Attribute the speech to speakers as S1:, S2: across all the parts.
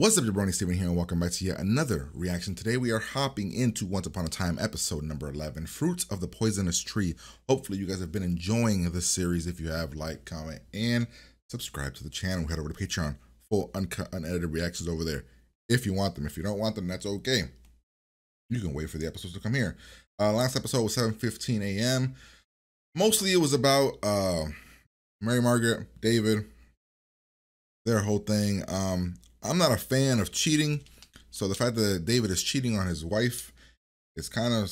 S1: What's up, Jabroni Steven here, and welcome back to yet another reaction. Today we are hopping into Once Upon a Time episode number 11, Fruits of the Poisonous Tree. Hopefully you guys have been enjoying this series. If you have, like, comment, and subscribe to the channel. Head over to Patreon, full uncut, unedited reactions over there if you want them. If you don't want them, that's okay. You can wait for the episodes to come here. Last episode was 7:15 a.m. Mostly it was about Mary Margaret, David, their whole thing. I'm not a fan of cheating, so the fact that David is cheating on his wife is kind of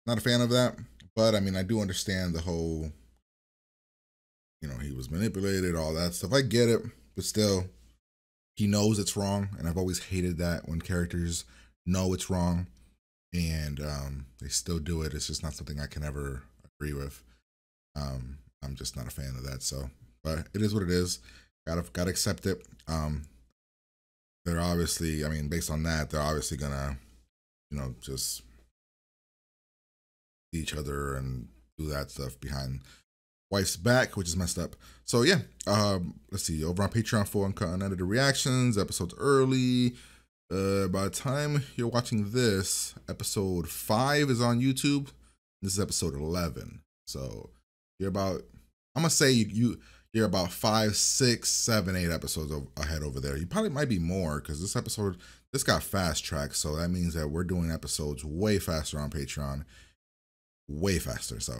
S1: not a fan of that. But I mean, I do understand the whole, he was manipulated, all that stuff. I get it, but still, he knows it's wrong, and I've always hated that when characters know it's wrong and they still do it. It's just not something I can ever agree with. I'm just not a fan of that. So, but it is what it is. Gotta accept it. They're obviously, I mean, based on that, they're obviously gonna, just see each other and do that stuff behind wife's back, which is messed up. So yeah, let's see, over on Patreon, full uncut unedited reactions, episodes early. By the time you're watching this, episode 5 is on YouTube. This is episode 11. So you're about, I'm gonna say you're about 5, 6, 7, 8 episodes ahead over there. You probably might be more because this got fast tracked. So that means that we're doing episodes way faster on Patreon, way faster. So,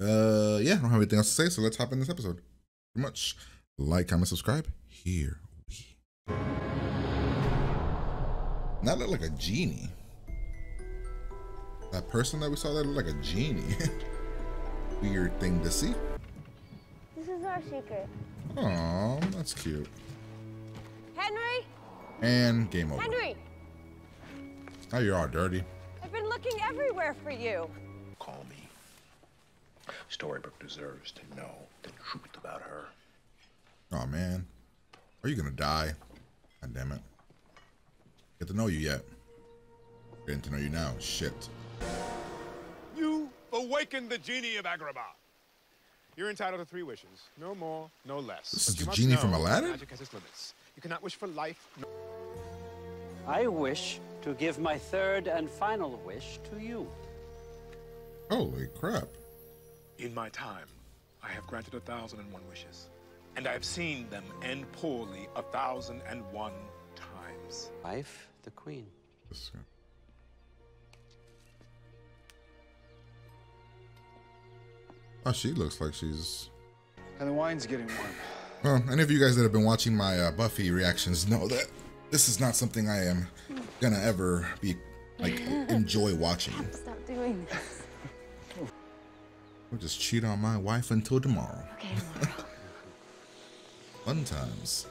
S1: yeah, I don't have anything else to say. So let's hop in this episode. Pretty much like, comment, subscribe. Here we. That looked like a genie. That person that we saw that looked like a genie. Weird thing to see.
S2: This is our secret.
S1: Oh, that's cute.
S2: Henry?
S1: And game over.
S2: Henry!
S1: Now you're all dirty.
S2: I've been looking everywhere for you.
S3: Call me. Storybrooke deserves to know the truth about her.
S1: Oh man, are you gonna die? God damn it. Get to know you yet. Getting to know you now. Shit.
S4: You awakened the genie of Agrabah. You're entitled to 3 wishes. No more, no less.
S1: This is
S4: But you
S1: the
S4: must
S1: genie
S4: know
S1: from
S4: that
S1: Aladdin?
S4: Magic has its limits. You cannot wish for life.
S5: I wish to give my third and final wish to you.
S1: Holy crap.
S4: In my time, I have granted 1,001 wishes. And I have seen them end poorly 1,001 times.
S5: Wife, the queen.
S1: Oh, she looks like she's...
S6: And the wine's getting warm.
S1: Well, any of you guys that have been watching my Buffy reactions know that this is not something I am gonna ever be, enjoy watching.
S2: Stop doing this.
S1: I'll just cheat on my wife until tomorrow.
S2: Okay, tomorrow.
S1: Fun times.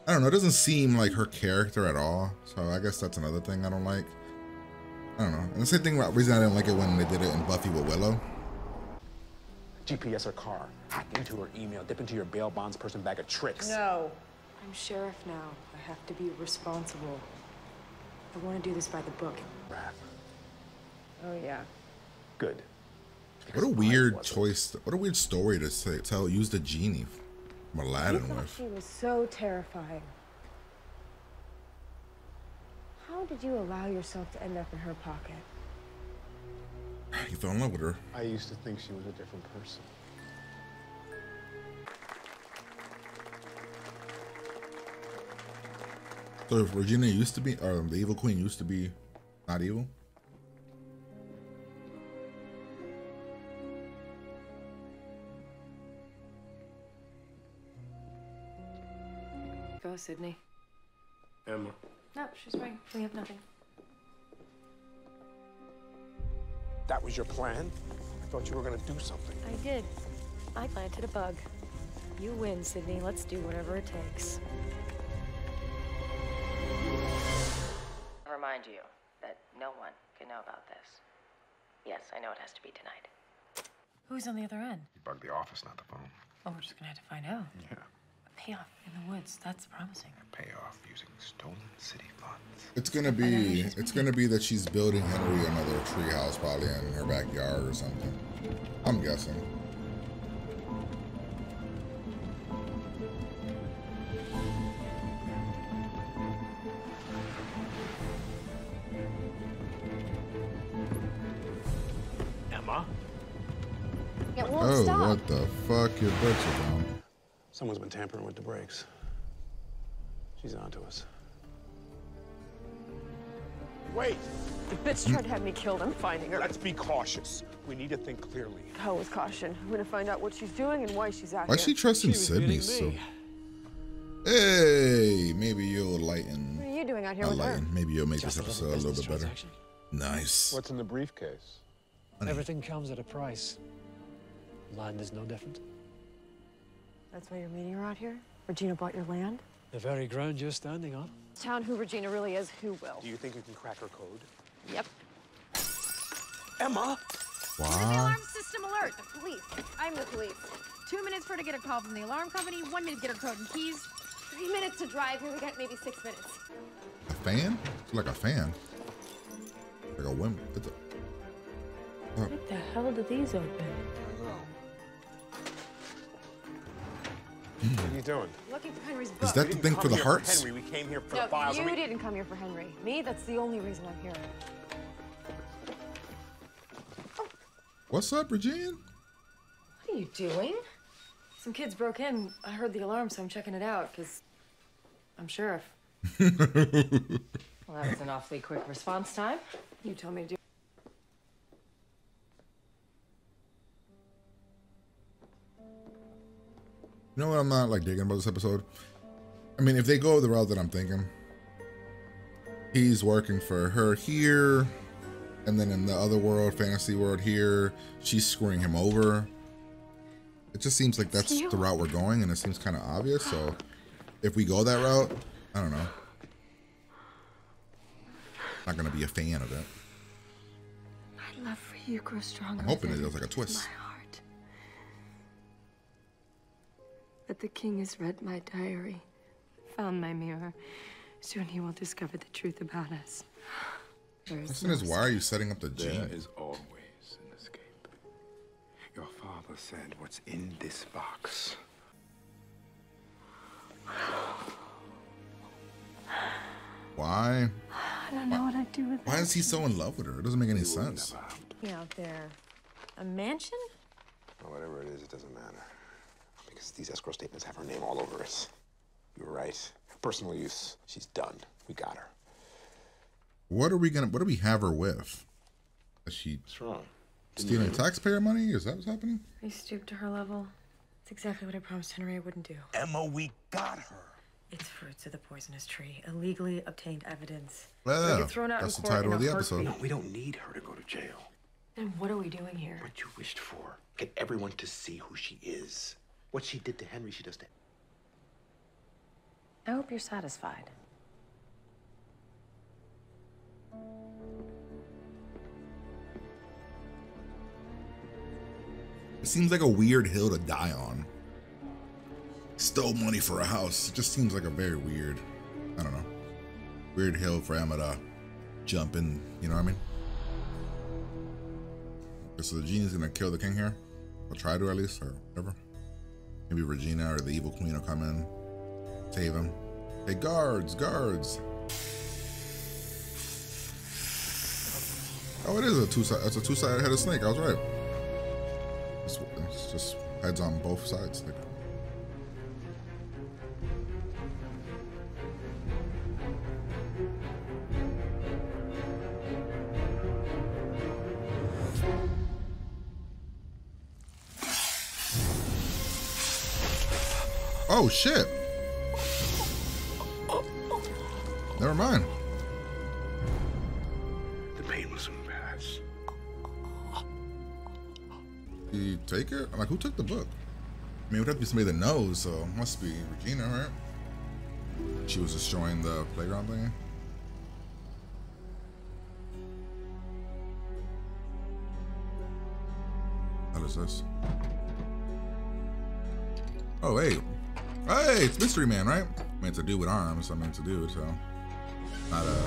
S1: I don't know, it doesn't seem like her character at all, so I guess that's another thing I don't like. I don't know. And the same thing about reason I didn't like it when they did it in Buffy with Willow.
S3: GPS her car, hack into her email, dip into your bail bonds person bag of tricks.
S7: No. I'm sheriff now. I have to be responsible. I want to do this by the book.
S3: Wrath.
S7: Oh, yeah.
S3: Good.
S1: What a weird choice. What a weird story to say, use the genie from
S2: I
S1: Aladdin
S2: thought
S1: with.
S2: she was so terrifying. How did you allow yourself to end up in her pocket?
S1: You fell in love with her.
S3: I used to think she was a different person.
S1: So if Regina used to be, or the evil queen used to be not evil?
S7: Go, Sydney.
S4: Emma.
S7: No, she's right. We have nothing.
S3: That was your plan? I thought you were gonna do something.
S7: I did. I planted a bug. You win, Sydney. Let's do whatever it takes.
S8: I'll remind you that no one can know about this. Yes, I know it has to be tonight.
S7: Who's on the other end?
S3: You bugged the office, not the phone.
S7: Oh, we're just gonna have to find out.
S3: Yeah.
S7: A payoff in the woods. That's promising.
S3: Pay off using stolen city funds.
S1: It's gonna be that she's building Henry another treehouse probably in her backyard or something. I'm guessing.
S2: It won't
S1: Oh,
S2: stop.
S1: what the fuck? Your brakes are down.
S6: Someone's been tampering with the brakes. She's onto us.
S4: Wait!
S2: The bitch tried to have me killed. I'm finding her.
S4: Let's be cautious. We need to think clearly.
S2: Hell with caution. I'm gonna find out what she's doing and why she's out
S1: Why
S2: here.
S1: she trusting
S6: She was
S1: Sydney
S6: getting
S1: so?
S6: me.
S1: Hey, maybe you'll lighten.
S2: What are you doing out here
S1: Not
S2: with her?
S1: lighten. Maybe you'll make
S6: Just
S1: this
S6: a
S1: episode a little bit better.
S6: transaction.
S1: Nice.
S4: What's in the briefcase?
S6: Everything comes at a price. Land is no different.
S2: That's why you're meeting her out here? Regina bought your land?
S6: The very ground you're standing on.
S2: Town who Regina really is, who will?
S4: Do you think you can crack her code?
S2: Yep.
S4: Emma!
S1: Why?
S9: Alarm system alert. The police. I'm the police. 2 minutes for her to get a call from the alarm company. 1 minute to get her code and keys.
S2: 3 minutes to drive here. We got maybe 6 minutes.
S1: A fan? It's like a fan. Like a whim.
S2: What the hell did these open?
S4: What are you doing?
S2: Looking for Henry's book.
S1: Is that the thing for the hearts?
S4: Henry, we came here for
S2: No,
S4: the files.
S2: you
S4: and we...
S2: didn't come here for Henry. Me, that's the only reason I'm here.
S1: What's up, Regina?
S7: What are you doing? Some kids broke in. I heard the alarm, so I'm checking it out, because I'm sheriff.
S8: Well, that was an awfully quick response time.
S7: You told me to do.
S1: You know what I'm not like digging about this episode? I mean, if they go the route that I'm thinking, he's working for her here, and then in the other world, fantasy world here, she's screwing him over. It just seems like that's the route we're going, and it seems kind of obvious. So if we go that route, I don't know. Not gonna be a fan of it.
S7: My love for you grows stronger.
S1: I'm hoping
S7: than
S1: it does like a twist.
S7: My heart. But the king has read my diary, found my mirror. Soon he will discover the truth about us.
S1: Question is, why are you setting up the
S4: There
S1: gene?
S4: is always an escape. Your father said, what's in this box?
S1: Why?
S7: I don't know what I'd do with
S1: Why is he so in love with her? It doesn't make any sense.
S2: You out there. A mansion?
S3: Well, whatever it is, it doesn't matter. Because these escrow statements have her name all over it. You were right. Personal use. She's done. We got her.
S1: What do we have her with? Is she
S3: What's wrong?
S1: stealing taxpayer money? Is that what's happening?
S7: I stooped to her level. It's exactly what I promised Henry I wouldn't do.
S4: Emma, we got her.
S7: It's fruits of the poisonous tree, illegally obtained evidence.
S1: Well,
S7: It'll get thrown out
S1: that's
S7: in
S1: the
S7: court
S1: title
S7: in
S1: of
S7: a
S1: the episode.
S7: heartbeat.
S3: No, we don't need her to go to jail.
S7: Then what are we doing here?
S3: What you wished for. Get everyone to see who she is. What she did to Henry, she does to...
S8: I hope you're satisfied.
S1: It seems like a weird hill to die on. Stole money for a house. It just seems like a very weird, I don't know, weird hill for Emma to jump in, you know what I mean? Okay, so the genie's gonna kill the king here? Or try to at least, or whatever. Maybe Regina or the evil queen will come in, save him. Hey, guards, guards. Oh, it is a two-sided, it's a two-sided headed snake, I was right. It's just heads on both sides. Like. Oh shit! Never mind.
S3: The pain will soon pass.
S1: You take it? Like, who took the book? I mean, it would have to be somebody that knows, so it must be Regina, right? She was destroying the playground thing. What is this? Oh, hey. Hey, it's Mystery Man, right? I mean, it's a dude with arms. I mean, it's a dude, so. Not a.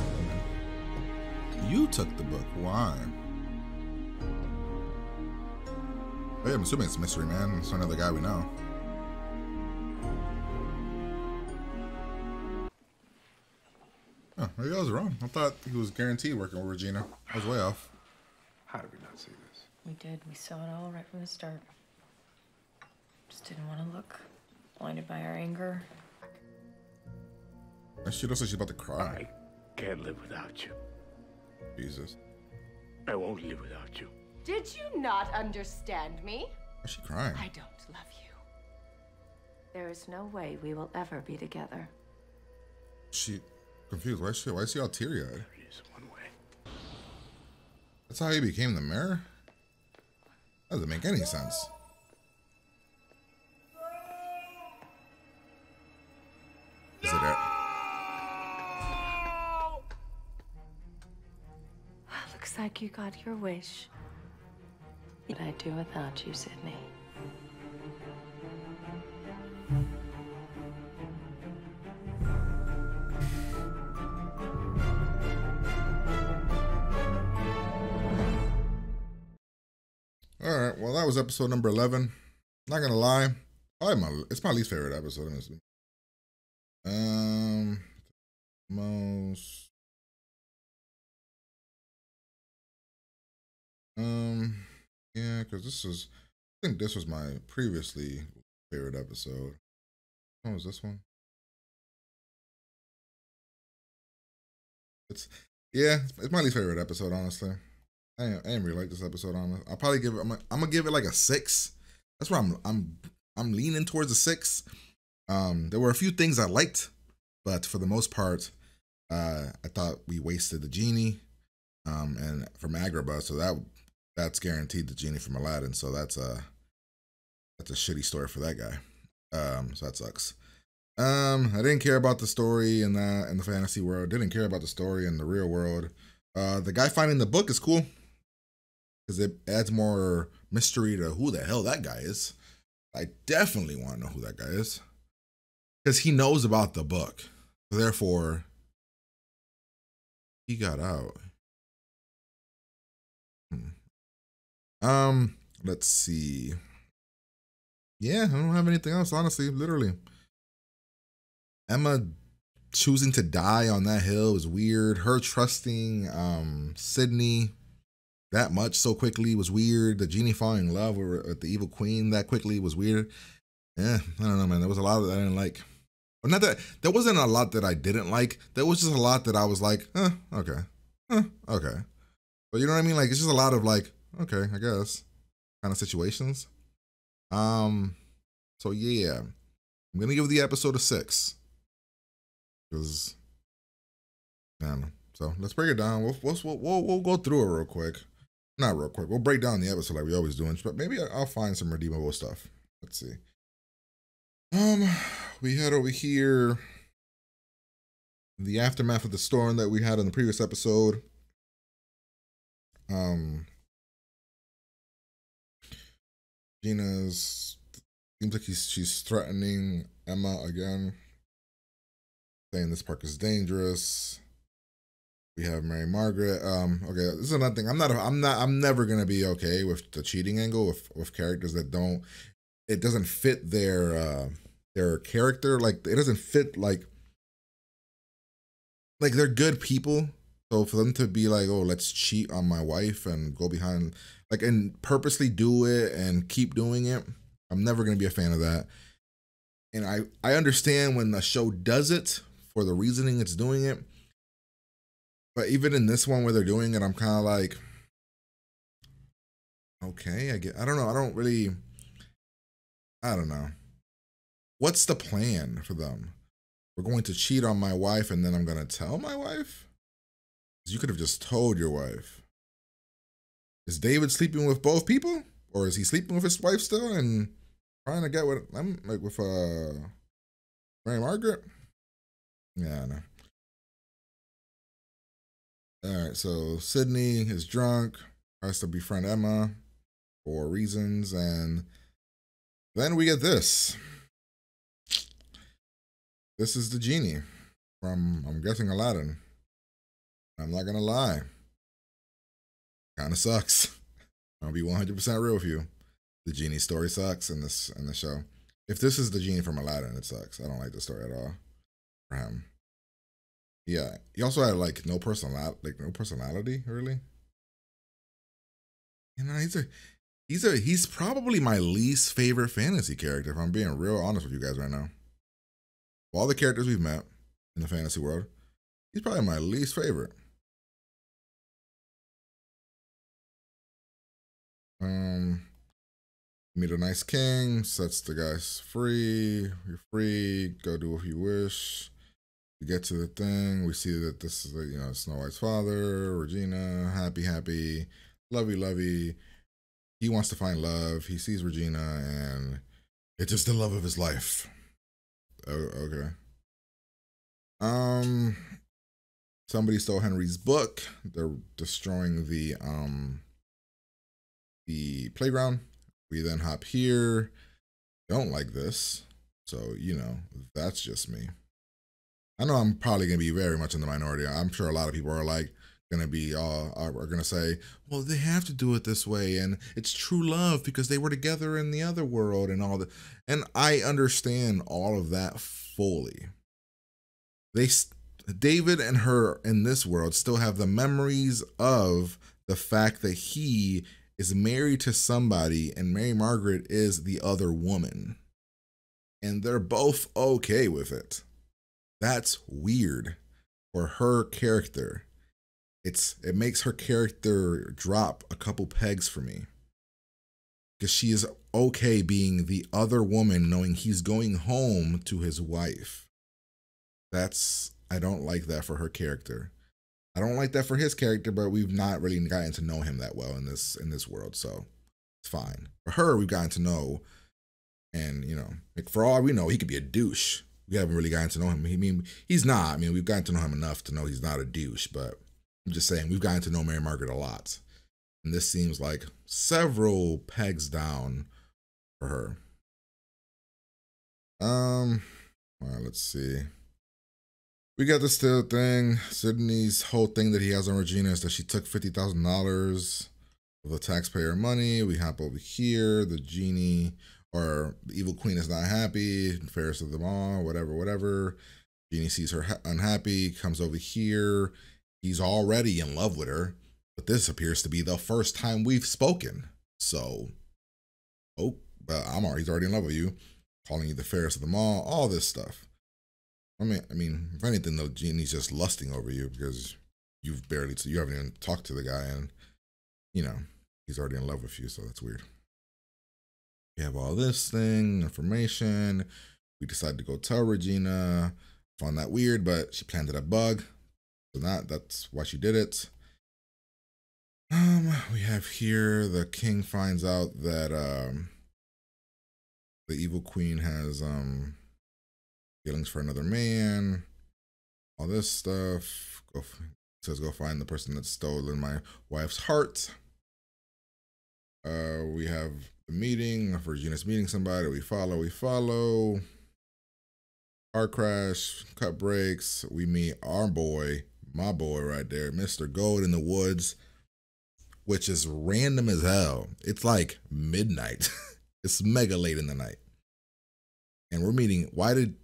S1: You took the book. Why? Oh, yeah, I'm assuming it's Mystery Man. It's another guy we know. Oh, maybe I was wrong. I thought he was guaranteed working with Regina. I was way off.
S3: How did we not see this?
S7: We did. We saw it all right from the start. Just didn't want to look blinded by our anger.
S1: And she looks like she's about to cry.
S10: I can't live without you.
S1: Jesus.
S10: I won't live without you.
S11: Did you not understand me?
S1: Why's she crying?
S11: I don't love you.
S7: There is no way we will ever be together.
S1: She confused. Why is she all teary-eyed?
S10: There is one way.
S1: That's how he became the mayor? That doesn't make any sense. Is it it?
S7: Looks like you got your wish. What I'd do without you, Sydney.
S1: Alright, well that was episode number 11. Not gonna lie, it's my least favorite episode, honestly. Most yeah, because I think this was my previously favorite episode. What was this one? It's my least favorite episode, honestly. I ain't really like this episode, honestly. I'll probably give it. I'm gonna give it like a 6. That's where I'm leaning towards a 6. There were a few things I liked, but for the most part, I thought we wasted the genie, and from Agrabah, so that's guaranteed the genie from Aladdin. So that's a shitty story for that guy. So that sucks. I didn't care about the story in the fantasy world. Didn't care about the story in the real world. The guy finding the book is cool because it adds more mystery to who the hell that guy is. I definitely want to know who that guy is because he knows about the book. Therefore, he got out. Let's see. Yeah, I don't have anything else, honestly, literally. Emma choosing to die on that hill was weird. Her trusting Sydney that much so quickly was weird. The genie falling in love with the evil queen that quickly was weird. Yeah, I don't know, man. There was a lot that I didn't like. But not that there wasn't a lot that I didn't like. There was just a lot that I was like, okay. Okay. But you know what I mean? Like, it's just a lot of like, okay, I guess, kind of situations. So yeah, I'm gonna give the episode a 6 because, man. So let's break it down. We'll go through it real quick. Not real quick. We'll break down the episode like we always do, but maybe I'll find some redeemable stuff. Let's see. We had over here the aftermath of the storm that we had in the previous episode. Gina's seems like she's threatening Emma again, saying this park is dangerous. We have Mary Margaret. Okay, this is another thing. I'm never gonna be okay with the cheating angle with characters that it doesn't fit their character. Like it doesn't fit like they're good people. So for them to be like, oh, let's cheat on my wife and go behind, like, and purposely do it and keep doing it, I'm never going to be a fan of that. And I understand when the show does it for the reasoning it's doing it. But even in this one where they're doing it, I'm kind of like, okay, I don't know. I don't know. What's the plan for them? We're going to cheat on my wife and then I'm going to tell my wife? You could have just told your wife. Is David sleeping with both people? Or is he sleeping with his wife still and trying to get with Mary Margaret? Yeah, I know. Alright, so Sydney is drunk, tries to befriend Emma for reasons, and then we get this. This is the genie from, I'm guessing, Aladdin. I'm not gonna lie. Kind of sucks. I'll be 100% real with you. The genie story sucks in the show. If this is the genie from Aladdin, it sucks. I don't like the story at all for him. Yeah, he also had like no personality, really. You know, He's probably my least favorite fantasy character, if I'm being real honest with you guys right now. Of all the characters we've met in the fantasy world, he's probably my least favorite. Meet a nice king, sets the guys free. You're free, go do what you wish. We get to the thing, we see that this is, you know, Snow White's father, Regina, happy, lovey. He wants to find love. He sees Regina, and it's just the love of his life. Oh, okay. Somebody stole Henry's book. They're destroying the playground. We then hop here. Don't like this, so you know that's just me. I know I'm probably gonna be very much in the minority. I'm sure a lot of people are like gonna be are gonna say, well, they have to do it this way, and it's true love because they were together in the other world and all that. And I understand all of that fully. David and her in this world still have the memories of the fact that he is married to somebody and Mary Margaret is the other woman, and they're both okay with it. That's weird for her character. It makes her character drop a couple pegs for me, because she is okay being the other woman knowing he's going home to his wife. I don't like that for her character. I don't like that for his character, but we've not really gotten to know him that well in this world, so it's fine. For her, we've gotten to know, and you know, like for all we know, he could be a douche. We haven't really gotten to know him. He's not. I mean, we've gotten to know him enough to know he's not a douche, but I'm just saying we've gotten to know Mary Margaret a lot. And this seems like several pegs down for her. All right, let's see. We got this still thing. Sydney's whole thing that he has on Regina is that she took $50,000 of the taxpayer money. We hop over here. The genie or the evil queen is not happy. Fairest of them all, whatever. Genie sees her unhappy, comes over here. He's already in love with her, but this appears to be the first time we've spoken. So, he's already in love with you, calling you the fairest of them all this stuff. I mean, if anything, though, Genie's just lusting over you because you haven't even talked to the guy, and you know he's already in love with you, so that's weird. We have all this thing, information. We decided to go tell Regina. Found that weird, but she planted a bug, so that's why she did it. We have here the king finds out that the evil queen has feelings for another man, all this stuff. Says go find the person that's stolen my wife's heart. We have the meeting. Regina's meeting somebody. We follow. Car crash, cut brakes. We meet our boy, my boy right there, Mr. Gold in the woods, which is random as hell. It's like midnight. It's mega late in the night. And we're meeting. Why did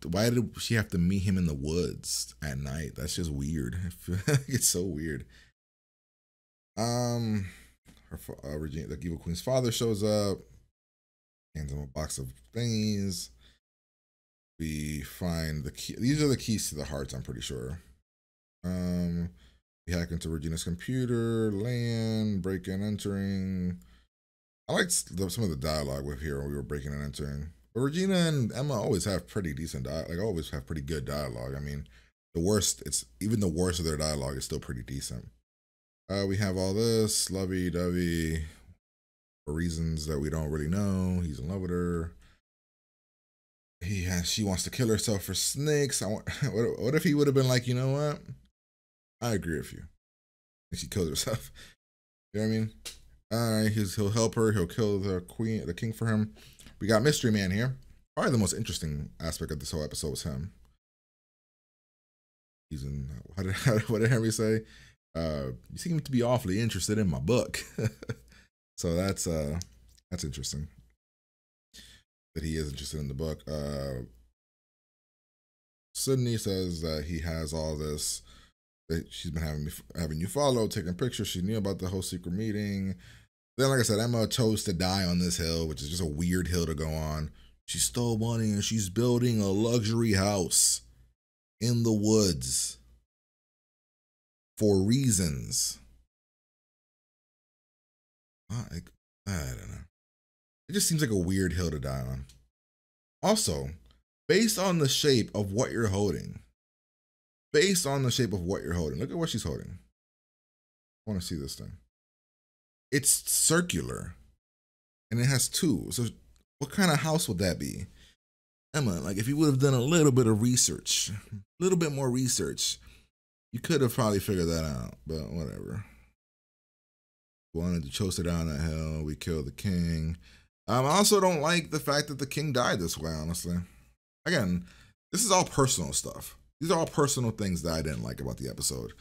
S1: she have to meet him in the woods at night? That's just weird. It's so weird. Regina, the evil queen's father shows up, hands him a box of thingies. We find the key. These are the keys to the hearts, I'm pretty sure. We hack into Regina's computer, land, break and entering. I liked some of the dialogue with here when we were breaking and entering. But Regina and Emma always have pretty decent always have pretty good dialogue. I mean, even the worst of their dialogue is still pretty decent. We have all this lovey-dovey for reasons that we don't really know. He's in love with her. She wants to kill herself for snakes. What if he would have been like, you know what? I agree with you. And she kills herself. You know what I mean? All right, he'll help her. He'll kill the king for him. We got Mystery Man here. Probably the most interesting aspect of this whole episode was him. He's in. What did Henry say? You seem to be awfully interested in my book. So that's interesting that he is interested in the book. Sydney says that he has all this that she's been having you follow, taking pictures. She knew about the whole secret meeting. Then, like I said, Emma chose to die on this hill, which is just a weird hill to go on. She stole money and she's building a luxury house in the woods for reasons. I don't know. It just seems like a weird hill to die on. Also, based on the shape of what you're holding, look at what she's holding. I want to see this thing. It's circular and it has two. So what kind of house would that be? Emma, like if you would have done a little bit of research, a little bit more research, you could have probably figured that out, but whatever. Wanted to chase her down that hill. We killed the king. I also don't like the fact that the king died this way, honestly. Again, this is all personal stuff. These are all personal things that I didn't like about the episode.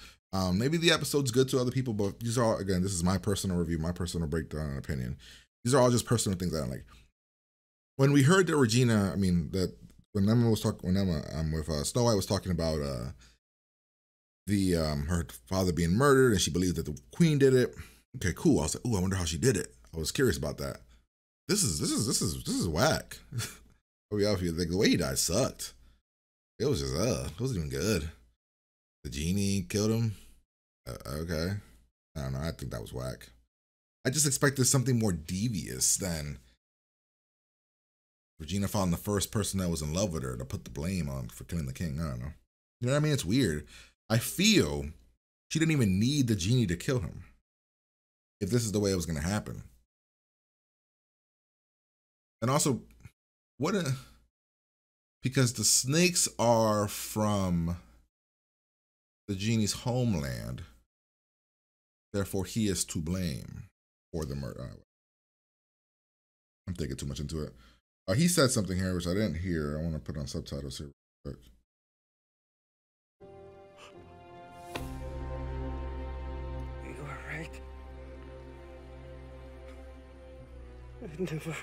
S1: Maybe the episode's good to other people, but these are all, again, this is my personal review, my personal breakdown and opinion. These are all just personal things I don't like. When we heard that Regina, when Emma was talking, with Snow White was talking about her father being murdered and she believed that the queen did it. Okay, cool. I was like, ooh, I wonder how she did it. I was curious about that. This is whack. Oh yeah, like the way he died sucked. It was just it wasn't even good. The genie killed him. Okay, I don't know. I think that was whack. I just expected something more devious than Regina found the first person that was in love with her to put the blame on for killing the king. I don't know. You know what I mean? It's weird. I feel she didn't even need the genie to kill him if this is the way it was going to happen. And also, because the snakes are from the genie's homeland, therefore he is to blame for the murder. I'm thinking too much into it. He said something here which I didn't hear. I want to put on subtitles here real quick.
S12: You are right. I never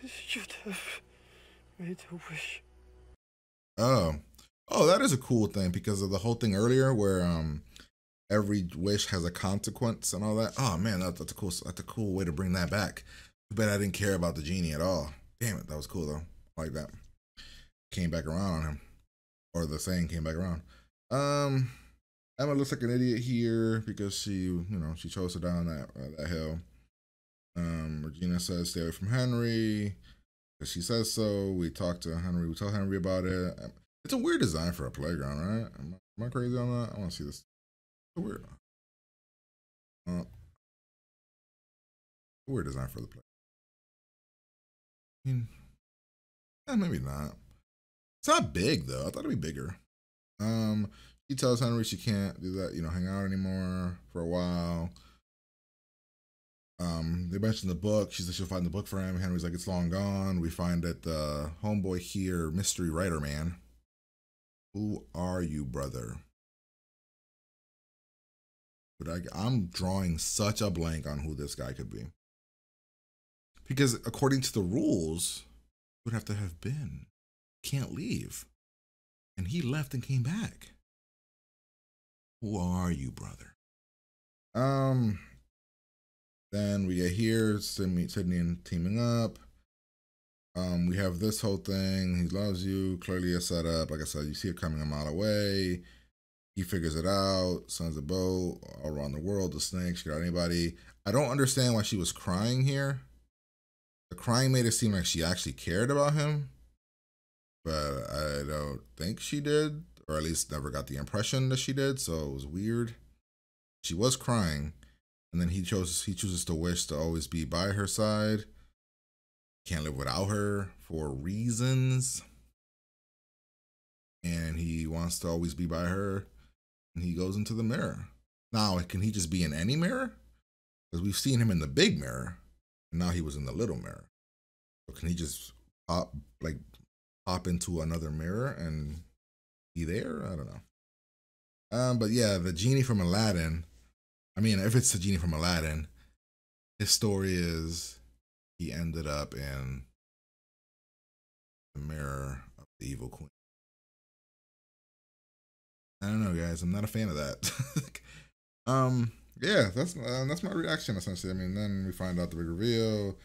S12: should have made a wish.
S1: Oh, that is a cool thing because of the whole thing earlier where every wish has a consequence and all that. Oh man, that's a cool way to bring that back. Too bad I didn't care about the genie at all. Damn it, that was cool though. I like that. Came back around on him, or the saying came back around. Emma looks like an idiot here because she chose her down that hill. Regina says stay away from Henry because she says so. We talk to Henry. We tell Henry about it. It's a weird design for a playground, right? Am I crazy on that? I want to see this. It's weird. Weird design for the playground. Maybe not. It's not big though. I thought it'd be bigger. She tells Henry she can't do that, hang out anymore for a while. They mentioned the book. She said she'll find the book for him. Henry's like, it's long gone. We find that the homeboy here, mystery writer man. Who are you, brother? But I'm drawing such a blank on who this guy could be. Because according to the rules, it would have to have been. Can't leave. And he left and came back. Who are you, brother? Then we get here, Sydney and teaming up. We have this whole thing. He loves you. Clearly a setup. Like I said, you see it coming a mile away. He figures it out. Sends a boat all around the world. The snakes. She got anybody. I don't understand why she was crying here. The crying made it seem like she actually cared about him. But I don't think she did. Or at least never got the impression that she did. So it was weird. She was crying. And then he chooses to wish to always be by her side. Can't live without her for reasons. And he wants to always be by her. And he goes into the mirror. Now, can he just be in any mirror? Because we've seen him in the big mirror. And now he was in the little mirror. So can he just pop into another mirror and be there? I don't know. But yeah, the genie from Aladdin. I mean, if it's the genie from Aladdin, his story is he ended up in the mirror of the evil queen. I don't know, guys. I'm not a fan of that. yeah, that's my reaction essentially. I mean, then we find out the big reveal.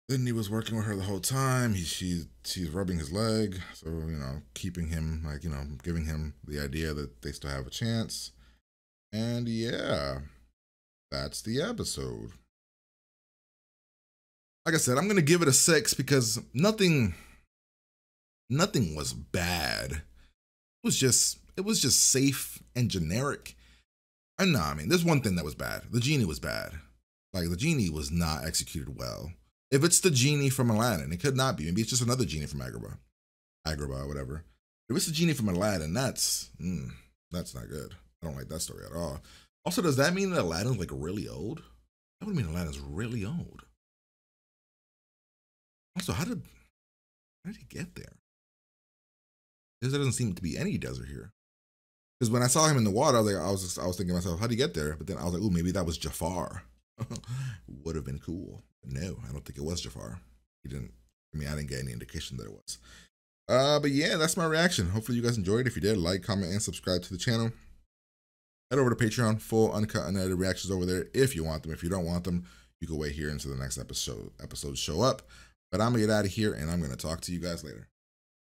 S1: Then he was working with her the whole time. She's rubbing his leg, so you know, keeping him like, you know, giving him the idea that they still have a chance. And yeah, that's the episode. Like I said, I'm gonna give it a 6 because nothing was bad. It was just safe and generic. And no, I mean, there's one thing that was bad. The genie was bad. Like, the genie was not executed well. If it's the genie from Aladdin, it could not be. Maybe it's just another genie from Agrabah, or whatever. If it's the genie from Aladdin, that's not good. I don't like that story at all. Also, does that mean that Aladdin's like really old? That would mean Aladdin's really old. Also, how did he get there? Because there doesn't seem to be any desert here. Because when I saw him in the water, I was thinking to myself, how did he get there? But then I was like, ooh, maybe that was Jafar. Would have been cool. But no, I don't think it was Jafar. He didn't. I mean, I didn't get any indication that it was. But yeah, that's my reaction. Hopefully you guys enjoyed. If you did, like, comment, and subscribe to the channel. Head over to Patreon, full uncut, unedited reactions over there if you want them. If you don't want them, you can wait here until the next episodes show up. But I'm gonna get out of here, and I'm gonna talk to you guys later.